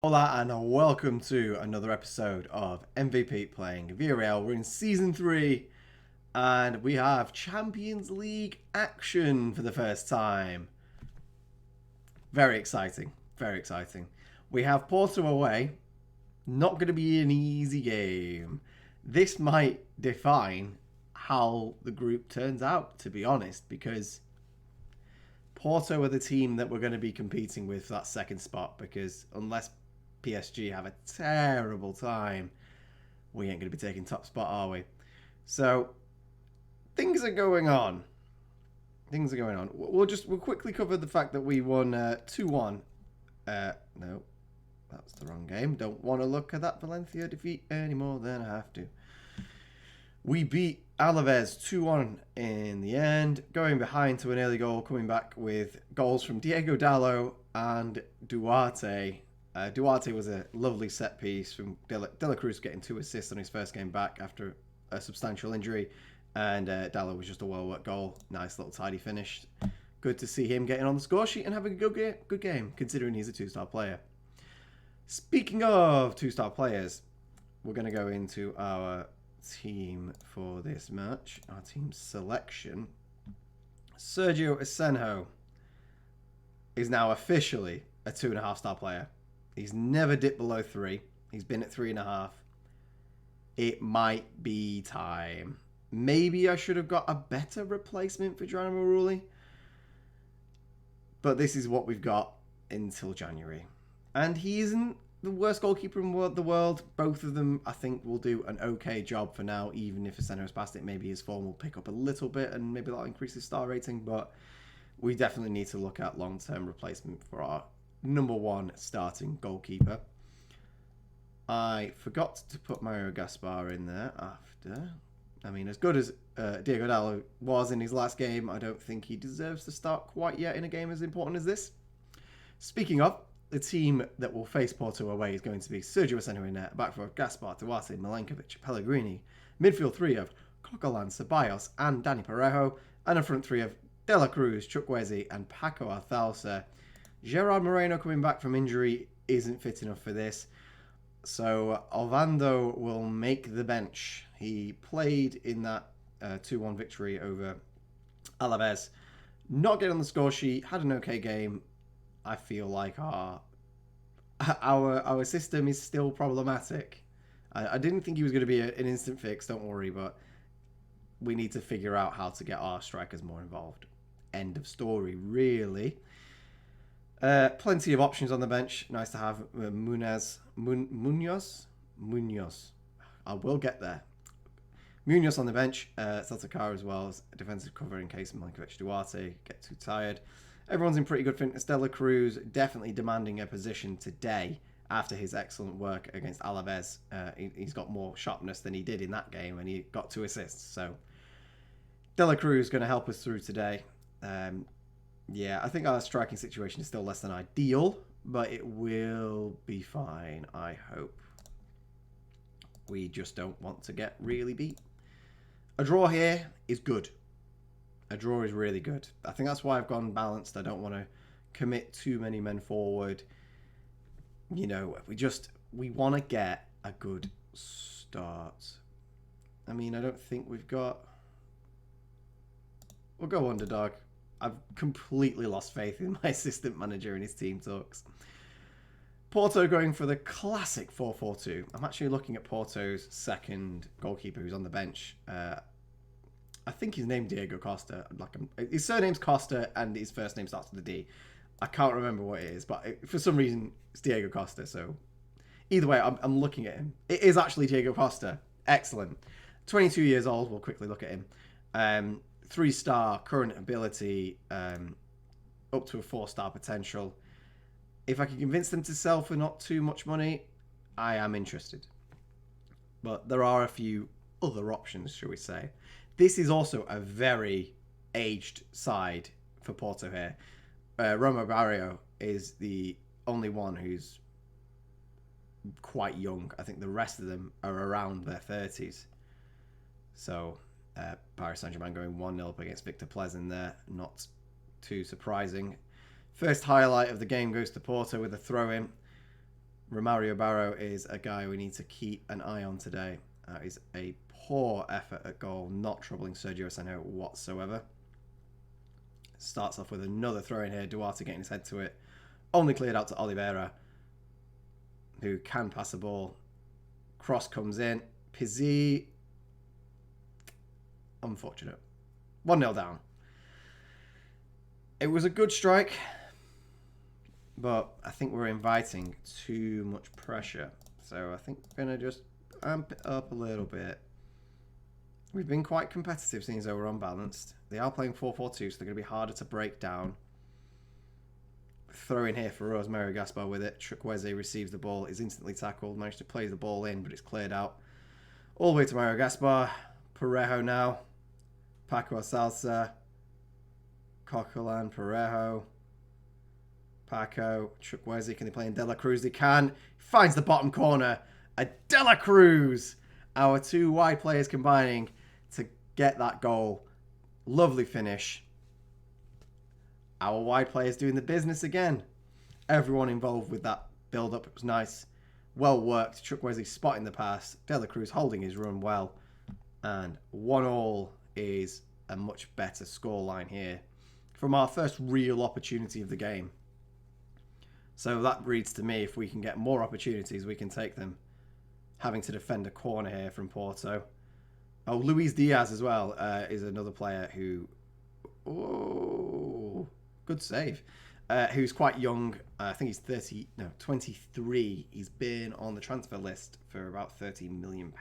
Hola and welcome to another episode of MVPete playing Villarreal. We're in Season 3 and we have Champions League action for the first time. Very exciting, very exciting. We have Porto away. Not going to be an easy game. This might define how the group turns out, to be honest, because Porto are the team that we're going to be competing with for that second spot, because unless PSG have a terrible time, we ain't going to be taking top spot, are we? So things are going on. Things are going on. We'll quickly cover the fact that we won 2-1. No, that's the wrong game. Don't want to look at that Valencia defeat any more than I have to. We beat Alaves 2-1 in the end, going behind to an early goal, coming back with goals from Diego Dallo and Duarte. Duarte was a lovely set piece from De La Cruz, getting 2 assists on his first game back after a substantial injury. And Dallo was just a well-worked goal. Nice little tidy finish. Good to see him getting on the score sheet and having a good game, considering he's a 2-star player. Speaking of 2-star players, we're going to go into our team for this match. Our team selection. Sergio Asenjo is now officially a 2.5-star player. He's never dipped below 3. He's been at 3.5. It might be time. Maybe I should have got a better replacement for Geronimo Rulli. But this is what we've got until January. And he isn't the worst goalkeeper in the world. Both of them, I think, will do an okay job for now. Even if Asenjo's past it, maybe his form will pick up a little bit and maybe that'll increase his star rating. But we definitely need to look at long-term replacement for our number 1 starting goalkeeper. I forgot to put Mario Gaspar in there after. I mean, as good as Diego Dallo was in his last game, I don't think he deserves to start quite yet in a game as important as this. Speaking of, the team that will face Porto away is going to be Sergio Asenjo in net, back for Gaspar, Duarte, Milenkovic, Pellegrini, midfield 3 of Coquelin, Ceballos and Dani Parejo, and a front 3 of De La Cruz, Chukwueze and Paco Alcalcer. Gerard Moreno coming back from injury isn't fit enough for this. So Ovando will make the bench. He played in that 2-1 victory over Alaves. Not getting on the score sheet. Had an okay game. I feel like our system is still problematic. I didn't think he was going to be an instant fix. Don't worry, but we need to figure out how to get our strikers more involved. End of story, really. Plenty of options on the bench. Nice to have Munoz. I will get there. Munoz on the bench. Satokar as well as defensive cover in case Milenkovic Duarte get too tired. Everyone's in pretty good fitness. De La Cruz definitely demanding a position today after his excellent work against Alaves. He's got more sharpness than he did in that game and he got 2 assists. So De La Cruz is going to help us through today. Yeah, I think our striking situation is still less than ideal, but it will be fine, I hope. We just don't want to get really beat. A draw here is good. A draw is really good. I think that's why I've gone balanced. I don't want to commit too many men forward. You know, we want to get a good start. I mean, I don't think we've got... We'll go underdog. I've completely lost faith in my assistant manager and his team talks. Porto going for the classic 4-4-2. I'm actually looking at Porto's second goalkeeper who's on the bench. I think his name's Diego Costa. His surname's Costa and his first name starts with a D. I can't remember what it is, but for some reason it's Diego Costa. So either way, I'm looking at him. It is actually Diego Costa. Excellent. 22 years old. We'll quickly look at him. 3-star current ability, up to a 4-star potential. If I can convince them to sell for not too much money, I am interested. But there are a few other options, shall we say. This is also a very aged side for Porto here. Romo Barrio is the only one who's quite young. I think the rest of them are around their 30s. So... Paris Saint-Germain going 1-0 up against Victor Plezin there. Not too surprising. First highlight of the game goes to Porto with a throw-in. Romario Barro is a guy we need to keep an eye on today. That is a poor effort at goal, not troubling Sergio Asenjo whatsoever. Starts off with another throw in here. Duarte getting his head to it. Only cleared out to Oliveira, who can pass the ball. Cross comes in. Pizzi. Unfortunate. 1-0 down. It was a good strike, but I think we're inviting too much pressure. So I think we're going to just amp it up a little bit. We've been quite competitive since they were unbalanced. They are playing 4-4-2, so they're going to be harder to break down. Throw in here for us, Mario Gaspar with it. Chukwueze receives the ball, is instantly tackled, managed to play the ball in, but it's cleared out. All the way to Mario Gaspar. Parejo now. Paco Salsa. Coquelin, Parejo. Paco, Chukwueze, can they play in De La Cruz? They can. Finds the bottom corner. A De La Cruz. Our two wide players combining to get that goal. Lovely finish. Our wide players doing the business again. Everyone involved with that build-up. It was nice. Well worked. Chukwueze spotting the pass. De La Cruz holding his run well. And 1-1 is a much better scoreline here from our first real opportunity of the game. So that reads to me, if we can get more opportunities, we can take them. Having to defend a corner here from Porto. Oh, Luis Diaz as well is another player who... Oh, good save. Who's quite young. I think he's 23. He's been on the transfer list for about £13 million.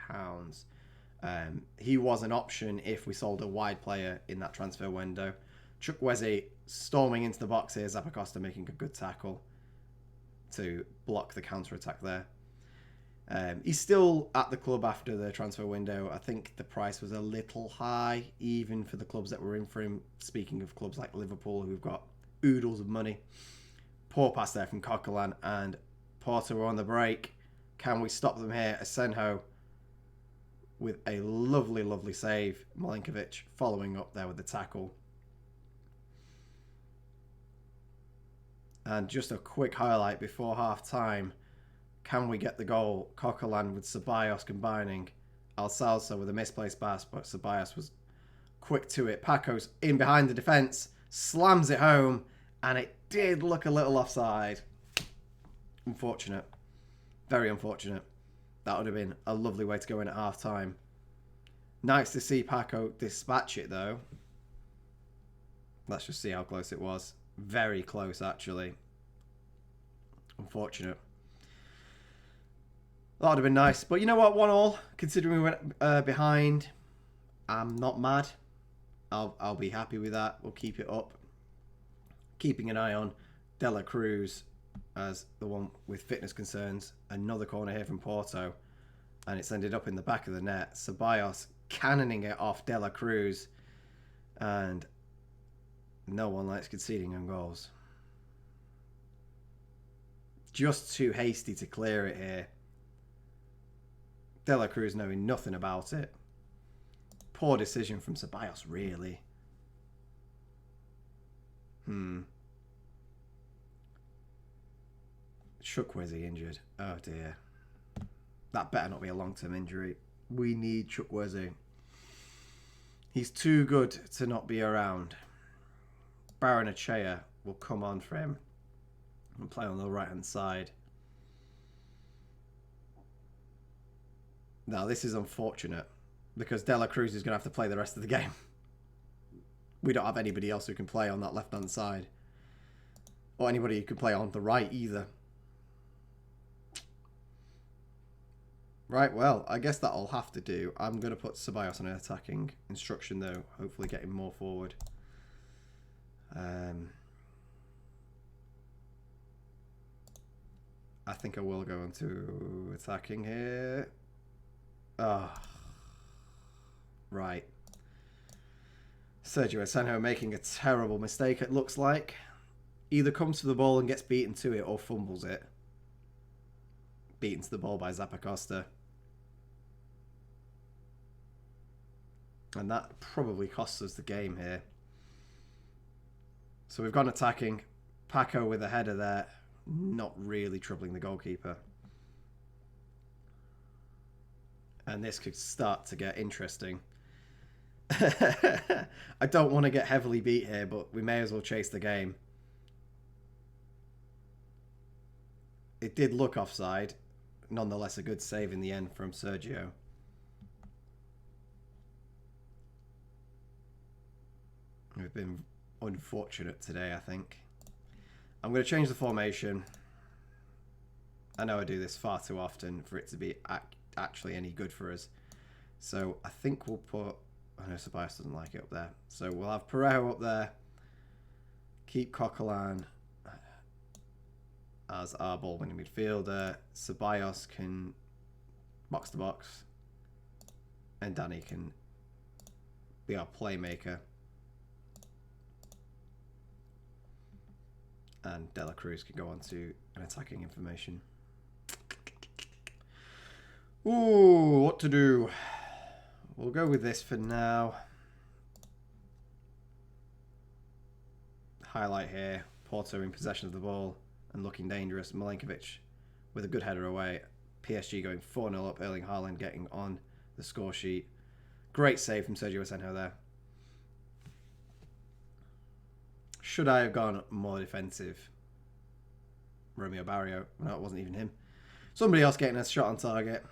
He was an option if we sold a wide player in that transfer window. Chukwueze storming into the box here. Zappacosta making a good tackle to block the counter-attack there. He's still at the club after the transfer window. I think the price was a little high, even for the clubs that were in for him. Speaking of clubs like Liverpool, who've got oodles of money. Poor pass there from Coquelin, and Porto are on the break. Can we stop them here? Asenjo with a lovely, lovely save. Milinkovic following up there with the tackle. And just a quick highlight before half-time. Can we get the goal? Coquelin with Ceballos combining. Alsalsa with a misplaced pass, but Ceballos was quick to it. Paco's in behind the defence, slams it home, and it did look a little offside. Unfortunate. Very unfortunate. That would have been a lovely way to go in at half-time. Nice to see Paco dispatch it, though. Let's just see how close it was. Very close, actually. Unfortunate. That would have been nice. But you know what? 1-1. Considering we went behind, I'm not mad. I'll be happy with that. We'll keep it up. Keeping an eye on De La Cruz as the one with fitness concerns. Another corner here from Porto. And it's ended up in the back of the net. Ceballos cannoning it off De La Cruz. And no one likes conceding on goals. Just too hasty to clear it here. De La Cruz knowing nothing about it. Poor decision from Ceballos, really. Chukwueze injured. Oh dear. That better not be a long-term injury. We need Chukwueze. He's too good to not be around. Barrenechea will come on for him and play on the right-hand side. Now, this is unfortunate because De La Cruz is going to have to play the rest of the game. We don't have anybody else who can play on that left-hand side. Or anybody who can play on the right either. Right, well, I guess that'll have to do. I'm going to put Ceballos on an attacking instruction, though. Hopefully get him more forward. I think I will go into attacking here. Oh. Right. Sergio Asenjo making a terrible mistake, it looks like. Either comes for the ball and gets beaten to it or fumbles it. Beaten to the ball by Zappacosta. And that probably costs us the game here. So we've gone attacking. Paco with a header there. Not really troubling the goalkeeper. And this could start to get interesting. I don't want to get heavily beat here, but we may as well chase the game. It did look offside. Nonetheless, a good save in the end from Sergio. We've been unfortunate today, I think. I'm going to change the formation. I know I do this far too often for it to be actually any good for us. So I think we'll put... I know Ceballos doesn't like it up there. So we'll have Parejo up there. Keep Coquelin as our ball-winning midfielder. Ceballos can box to box. And Danny can be our playmaker. And De La Cruz can go on to an attacking information. Ooh, what to do? We'll go with this for now. Highlight here. Porto in possession of the ball and looking dangerous. Milenkovic with a good header away. PSG going 4-0 up. Erling Haaland getting on the score sheet. Great save from Sergio Asenjo there. Should I have gone more defensive? Romeo Barrio. No, it wasn't even him. Somebody else getting a shot on target.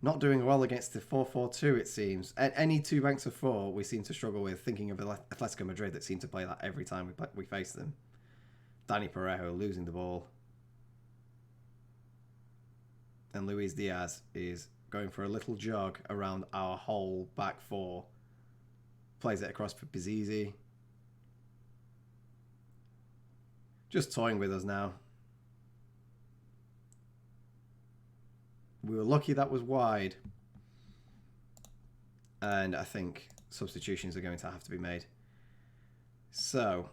Not doing well against the 4-4-2, it seems. At any two banks of four, we seem to struggle with. Thinking of Atletico Madrid that seem to play that every time we face them. Danny Parejo losing the ball. And Luis Diaz is going for a little jog around our whole back four. Plays it across for Pizizi. Just toying with us now. We were lucky that was wide. And I think substitutions are going to have to be made. So,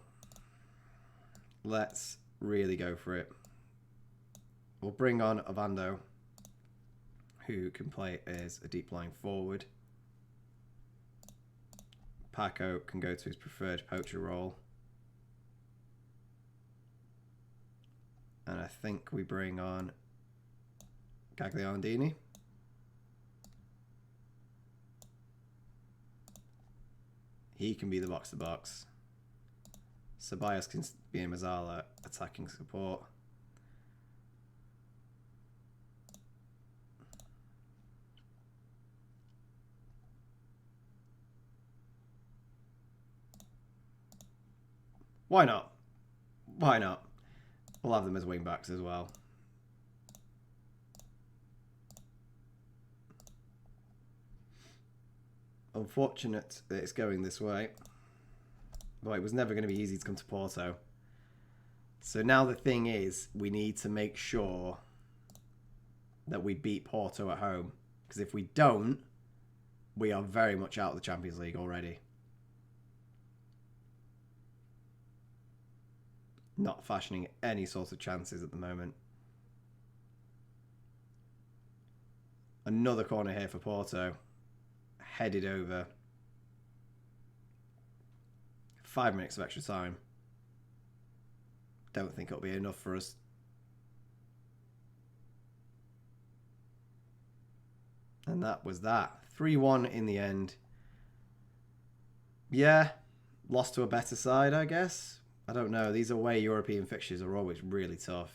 let's really go for it. We'll bring on Ovando, who can play as a deep lying forward. Paco can go to his preferred poacher role. And I think we bring on Gagliardini. He can be the box-to-box. Ceballos can be a Mazzala attacking support. Why not? Why not? We'll have them as wing backs as well. Unfortunate that it's going this way. But it was never going to be easy to come to Porto. So now the thing is, we need to make sure that we beat Porto at home. Because if we don't, we are very much out of the Champions League already. Not fashioning any sort of chances at the moment. Another corner here for Porto. Headed over. 5 minutes of extra time. Don't think it'll be enough for us. And that was that. 3-1 in the end. Yeah, lost to a better side, I guess. I don't know. These away European fixtures are always really tough.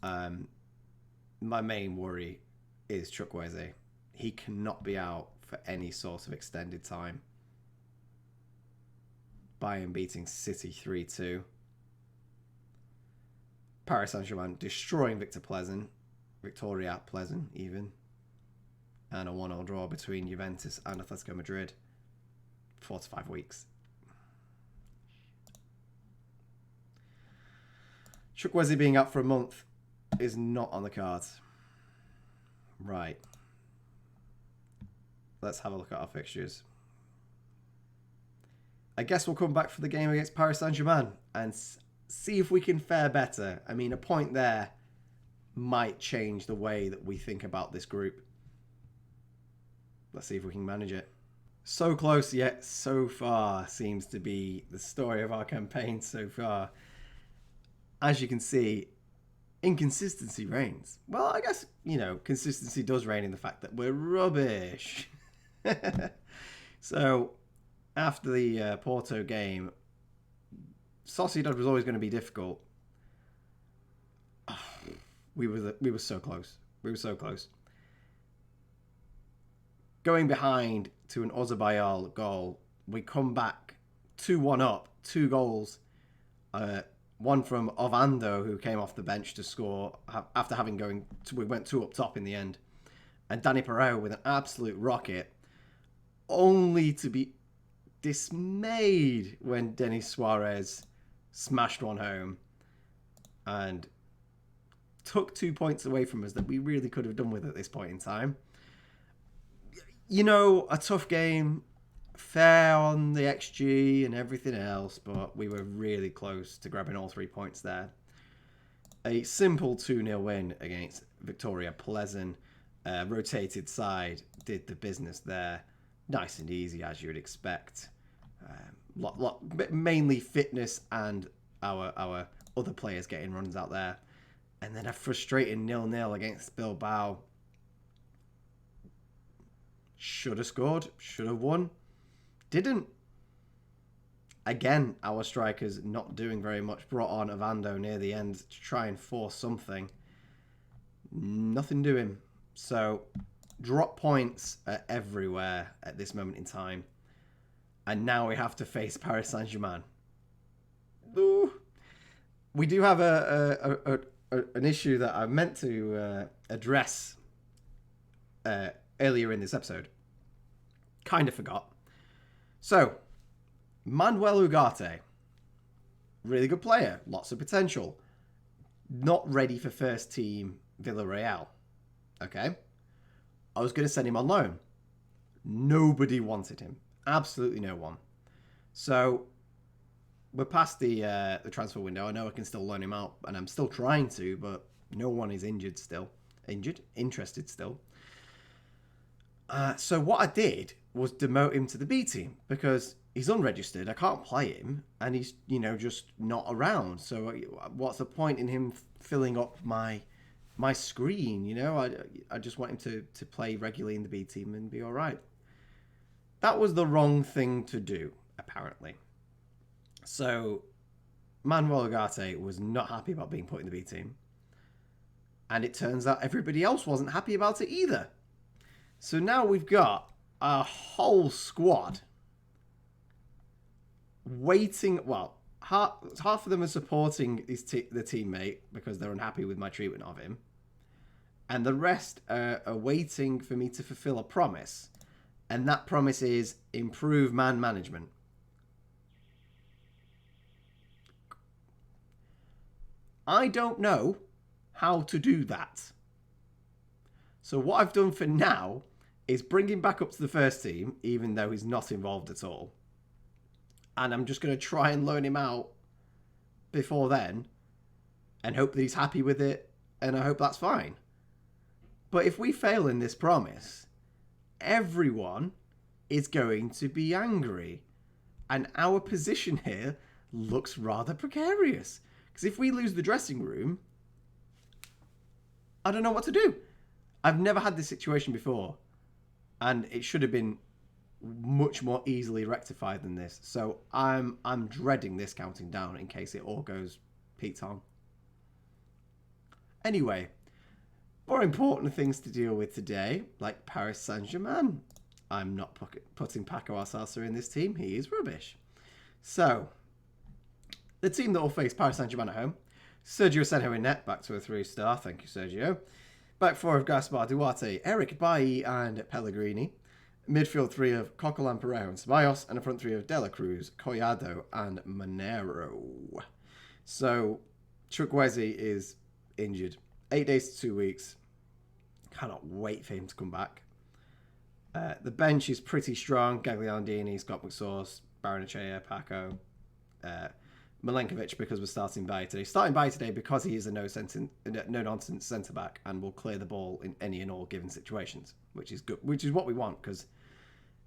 My main worry is Chukwueze. He cannot be out for any sort of extended time. Bayern beating City 3-2. Paris Saint-Germain destroying Victoria Pleasant even. And a 1-1 draw between Juventus and Atletico Madrid. 4 to 5 weeks. Chukwueze being out for a month is not on the cards. Right. Let's have a look at our fixtures. I guess we'll come back for the game against Paris Saint-Germain and see if we can fare better. I mean, a point there might change the way that we think about this group. Let's see if we can manage it. So close yet so far seems to be the story of our campaign so far. As you can see, inconsistency reigns. Well, I guess, consistency does reign in the fact that we're rubbish. So, after the Porto game, Sociedad was always going to be difficult. We were so close. We were so close. Going behind to an Ozabayal goal, we come back 2-1 up, 2 goals. One from Ovando, who came off the bench to score after we went 2 up top in the end. And Danny Pereira with an absolute rocket, only to be dismayed when Denis Suarez smashed one home and took 2 points away from us that we really could have done with at this point in time. A tough game, fair on the XG and everything else, but we were really close to grabbing all 3 points there. A simple 2-0 win against Victoria Pleasant. Rotated side did the business there. Nice and easy, as you would expect. Mainly fitness and our other players getting runs out there. And then a frustrating 0-0 against Bilbao. Should have scored, should have won. Didn't. Again, our strikers not doing very much. Brought on Ovando near the end to try and force something. Nothing doing. So, drop points are everywhere at this moment in time. And now we have to face Paris Saint-Germain. Ooh. We do have an issue that I meant to address earlier in this episode. Kind of forgot. So, Manuel Ugarte. Really good player. Lots of potential. Not ready for first team Villarreal. Okay? I was going to send him on loan. Nobody wanted him. Absolutely no one. So, we're past the transfer window. I know I can still loan him out, and I'm still trying to, but no one is injured still. Interested still. So what I did was demote him to the B team because he's unregistered. I can't play him, and he's just not around. So what's the point in him filling up my screen? I just want him to play regularly in the B team and be all right. That was the wrong thing to do, apparently. So Manuel Ugarte was not happy about being put in the B team, and it turns out everybody else wasn't happy about it either. So now we've got a whole squad waiting. Well, half of them are supporting the teammate because they're unhappy with my treatment of him. And the rest are waiting for me to fulfill a promise. And that promise is improve man management. I don't know how to do that. So what I've done for now is bring him back up to the first team, even though he's not involved at all. And I'm just going to try and loan him out before then and hope that he's happy with it, and I hope that's fine. But if we fail in this promise, everyone is going to be angry. And our position here looks rather precarious. Because if we lose the dressing room, I don't know what to do. I've never had this situation before. And it should have been much more easily rectified than this. So I'm dreading this counting down in case it all goes Pete on. Anyway, more important things to deal with today, like Paris Saint-Germain. I'm not putting Paco Alsasa in this team. He is rubbish. So, the team that will face Paris Saint-Germain at home. Sergio Senjo in net, back to a 3-star. Thank you, Sergio. Back 4 of Gaspar Duarte, Eric Bailly and Pellegrini. Midfield 3 of Coquelin, Pereira and Ceballos. And a front 3 of Dela Cruz, Collado and Monero. So, Chukwueze is injured. 8 days to 2 weeks. Cannot wait for him to come back. The bench is pretty strong. Gagliardini, Scott McSauce, Baranachea, Paco, Milenkovic, because we're starting Bailly today. Starting Bailly today because he is a no-nonsense centre-back and will clear the ball in any and all given situations, which is good, which is what we want because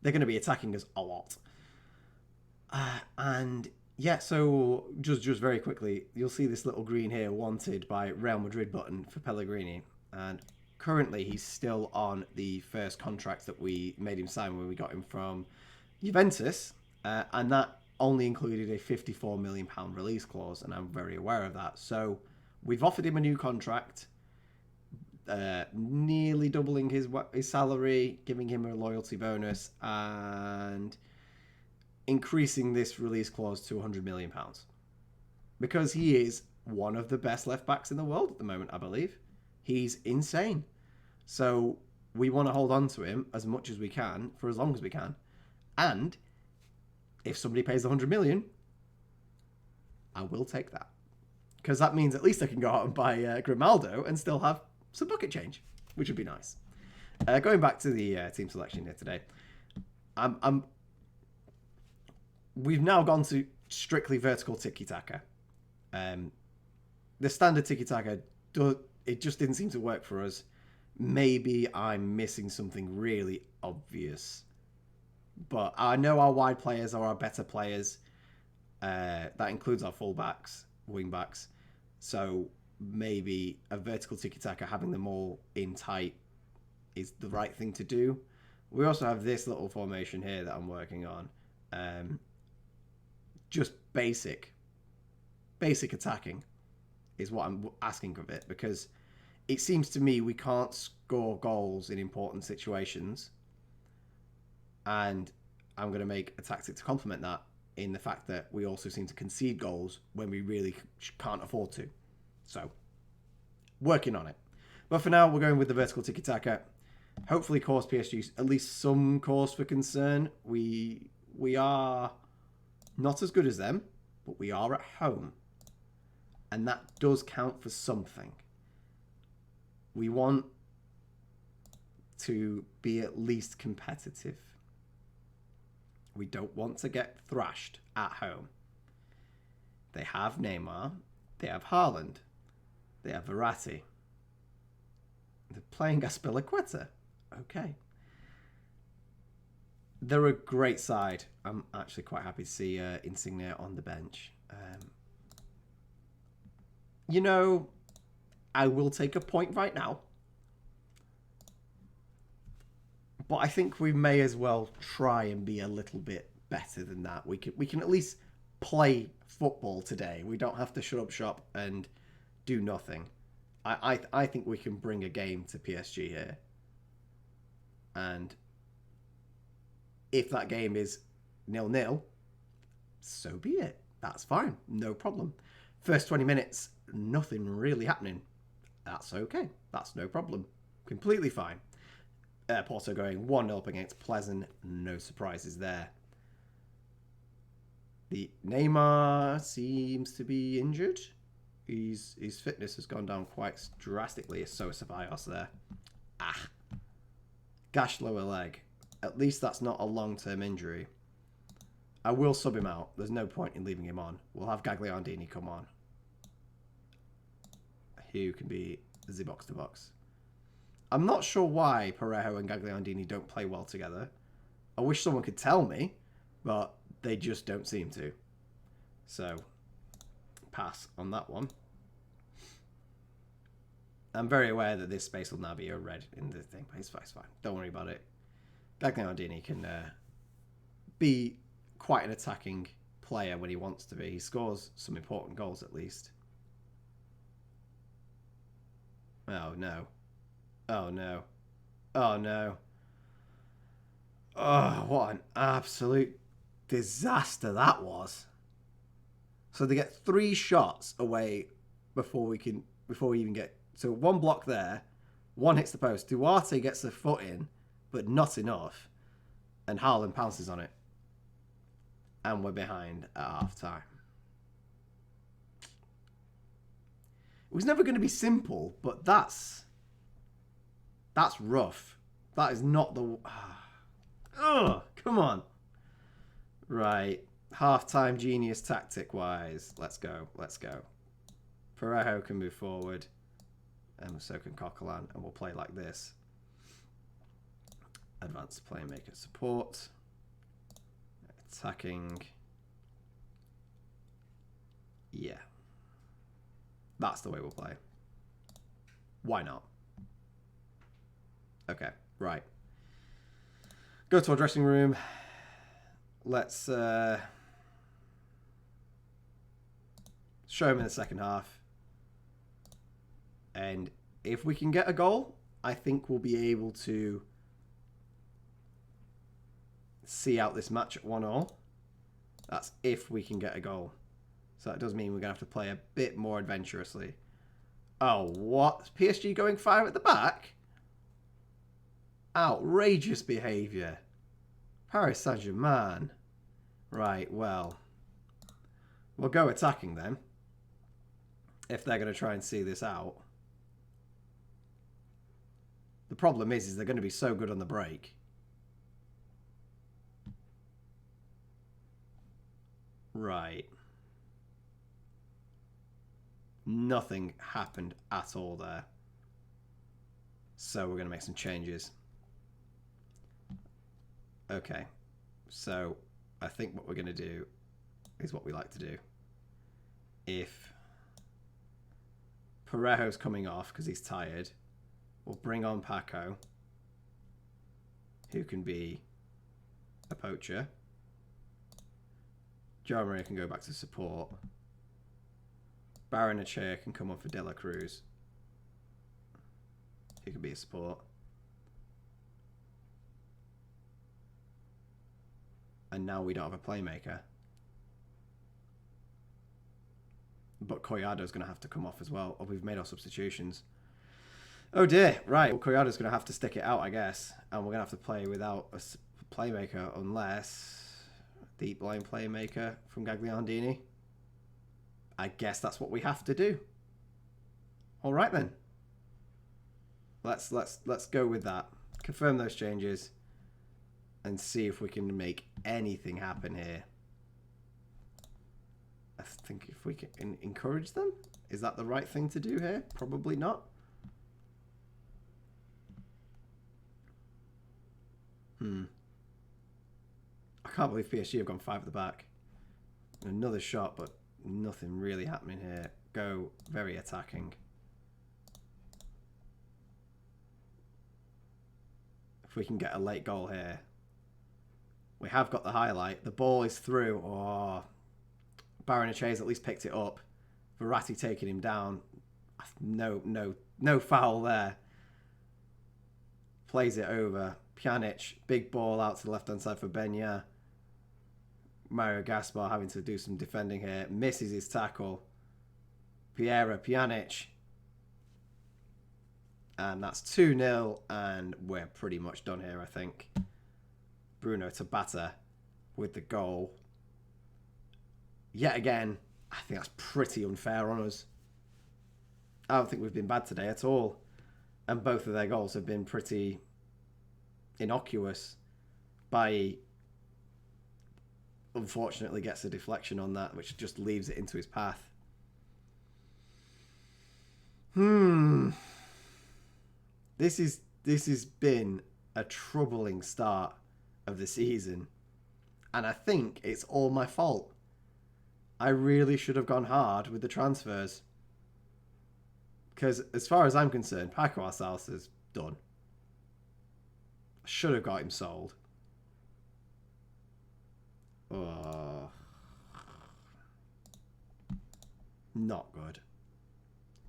they're going to be attacking us a lot. And Yeah, so just very quickly, you'll see this little green here, wanted by Real Madrid button for Pellegrini. And currently he's still on the first contract that we made him sign when we got him from Juventus. And that only included a £54 million release clause, and I'm very aware of that. So we've offered him a new contract, nearly doubling his salary, giving him a loyalty bonus, and increasing this release clause to £100 million. Because he is one of the best left backs in the world at the moment, I believe. He's insane. So we want to hold on to him as much as we can for as long as we can. And if somebody pays 100 million, I will take that. Because that means at least I can go out and buy Grimaldo and still have some pocket change, which would be nice. Going back to the team selection here today, we've now gone to strictly vertical tiki-taka. The standard tiki-taka, it just didn't seem to work for us. Maybe I'm missing something really obvious. But I know our wide players are our better players. That includes our fullbacks, wing-backs. So maybe a vertical tiki-taka, having them all in tight, is the right thing to do. We also have this little formation here that I'm working on. Just basic attacking is what I'm asking of it, because it seems to me we can't score goals in important situations, and I'm going to make a tactic to complement that in the fact that we also seem to concede goals when we really can't afford to. So, working on it. But for now, we're going with the vertical tiki-taka. Hopefully cause PSG at least some cause for concern. We are not as good as them, but we are at home. And that does count for something. We want to be at least competitive. We don't want to get thrashed at home. They have Neymar. They have Haaland. They have Verratti. They're playing Azpilicueta. Okay. They're a great side. I'm actually quite happy to see Insigne on the bench. I will take a point right now. But I think we may as well try and be a little bit better than that. We can at least play football today. We don't have to shut up shop and do nothing. I think we can bring a game to PSG here. And if that game is 0-0, so be it. That's fine. No problem. First 20 minutes, nothing really happening. That's okay. That's no problem. Completely fine. Porto going 1-0 up against Pleasant. No surprises there. The Neymar seems to be injured. His fitness has gone down quite drastically. So is Ceballos there. Gashed lower leg. At least that's not a long-term injury. I will sub him out. There's no point in leaving him on. We'll have Gagliardini come on. Who can be the box-to-box. I'm not sure why Parejo and Gagliardini don't play well together. I wish someone could tell me, but they just don't seem to. So, pass on that one. I'm very aware that this space will now be a red in the thing, but it's fine. Don't worry about it. Gagliardini can be quite an attacking player when he wants to be. He scores some important goals at least. Oh, no. Oh, no. Oh, no. Oh, what an absolute disaster that was. So they get 3 shots away before we even get... So one block there, one hits the post. Duarte gets the foot in, but not enough. And Haaland pounces on it. And we're behind at half-time. It was never going to be simple, but that's rough. That is not the... Oh, come on. Right. Half-time genius tactic-wise. Let's go. Parejo can move forward. And so can Coquelin. And we'll play like this. Advanced playmaker support. Attacking. Yeah. That's the way we'll play. Why not? Okay, right. Go to our dressing room. Let's show him in the second half. And if we can get a goal, I think we'll be able to see out this match at 1-1. That's if we can get a goal. So that does mean we're going to have to play a bit more adventurously. Oh, what? PSG going 5 at the back? Outrageous behaviour. Paris Saint-Germain. Right, well. We'll go attacking them. If they're going to try and see this out. The problem is they're going to be so good on the break. Right. Nothing happened at all there. So we're going to make some changes. Okay. So I think what we're going to do is what we like to do. If Parejo's coming off because he's tired, we'll bring on Paco, who can be a poacher. Joe Maria can go back to support. Barrenechea can come on for De La Cruz. He can be a support. And now we don't have a playmaker. But Collado's going to have to come off as well. Oh, we've made our substitutions. Oh dear, right. Well, Collado's going to have to stick it out, I guess. And we're going to have to play without a playmaker unless... Deep line playmaker from Gagliardini. I guess that's what we have to do. All right then. Let's go with that. Confirm those changes and see if we can make anything happen here. I think if we can encourage them, is that the right thing to do here? Probably not. I can't believe PSG have gone 5 at the back. Another shot, but nothing really happening here. Go very attacking. If we can get a late goal here. We have got the highlight. The ball is through. Oh, Barrenechea's at least picked it up. Verratti taking him down. No foul there. Plays it over. Pjanic, big ball out to the left-hand side for Benya. Mario Gaspar having to do some defending here. Misses his tackle. Pjanic. And that's 2-0. And we're pretty much done here, I think. Bruno Tabata with the goal. Yet again, I think that's pretty unfair on us. I don't think we've been bad today at all. And both of their goals have been pretty innocuous. Bailly unfortunately gets a deflection on that, which just leaves it into his path. This has been a troubling start of the season. And I think it's all my fault. I really should have gone hard with the transfers. Because as far as I'm concerned, Paco Arsalas is done. Should have got him sold. Oh. Not good.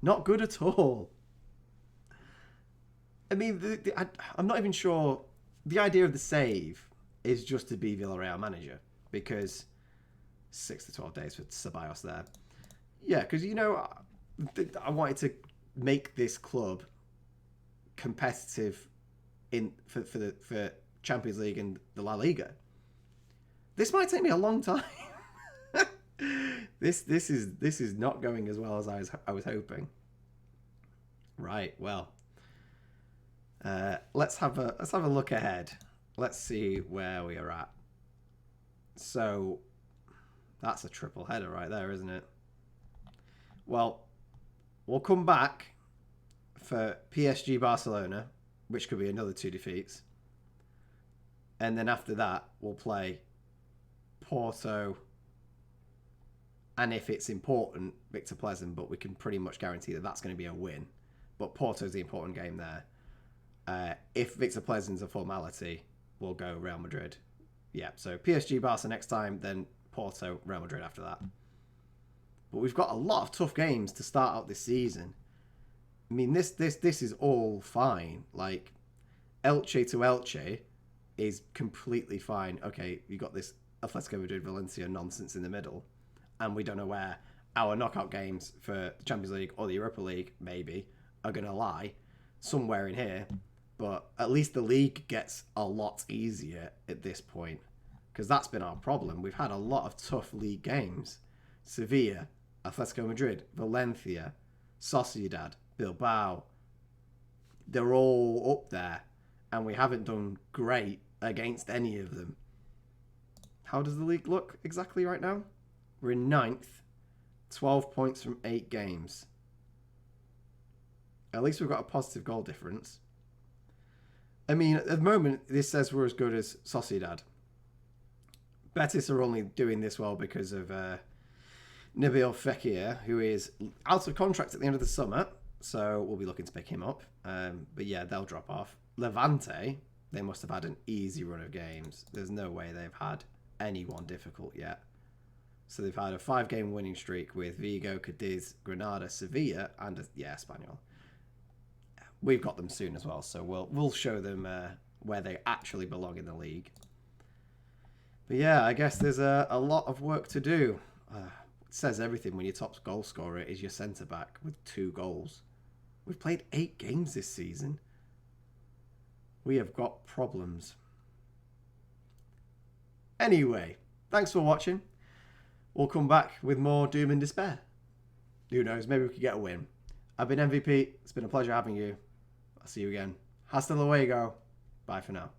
Not good at all. I mean, I'm not even sure. The idea of the save is just to be Villarreal manager. Because 6 to 12 days for Ceballos there. Yeah, because, you know, I wanted to make this club competitive for Champions League and the La Liga. This might take me a long time. This is not going as well as I was hoping. Right, well, let's have a look ahead. Let's see where we are at. So that's a triple header right there, isn't it? Well, we'll come back for PSG Barcelona, which could be another 2 defeats. And then after that, we'll play Porto And if it's important, Victor Pleasant, but we can pretty much guarantee that that's going to be a win. But Porto's the important game there. If Victor Pleasant's a formality, we'll go Real Madrid. Yeah, so PSG, Barca next time, then Porto, Real Madrid after that. But we've got a lot of tough games to start out this season. I mean, this is all fine. Like, Elche to Elche is completely fine. Okay, you got this Atletico Madrid Valencia nonsense in the middle, and we don't know where our knockout games for the Champions League or the Europa League maybe are going to lie, somewhere in here. But at least the league gets a lot easier at this point, because that's been our problem. We've had a lot of tough league games. Sevilla, Atletico Madrid, Valencia, Sociedad, Bilbao. They're all up there, and we haven't done great against any of them. How does the league look exactly right now? We're in 9th, 12 points from 8 games. At least we've got a positive goal difference. I mean, at the moment, this says we're as good as Sociedad. Betis are only doing this well because of Nabil Fekir, who is out of contract at the end of the summer, so we'll be looking to pick him up. But yeah, they'll drop off. Levante, they must have had an easy run of games. There's no way they've had anyone difficult yet. So they've had a 5-game winning streak with Vigo, Cadiz, Granada, Sevilla, and Espanyol. We've got them soon as well, so we'll show them where they actually belong in the league. But yeah, I guess there's a lot of work to do. It says everything when your top goal scorer is your centre-back with 2 goals. We've played 8 games this season. We have got problems. Anyway, thanks for watching. We'll come back with more doom and despair. Who knows, maybe we could get a win. I've been MVP. It's been a pleasure having you. I'll see you again. Hasta luego. Bye for now.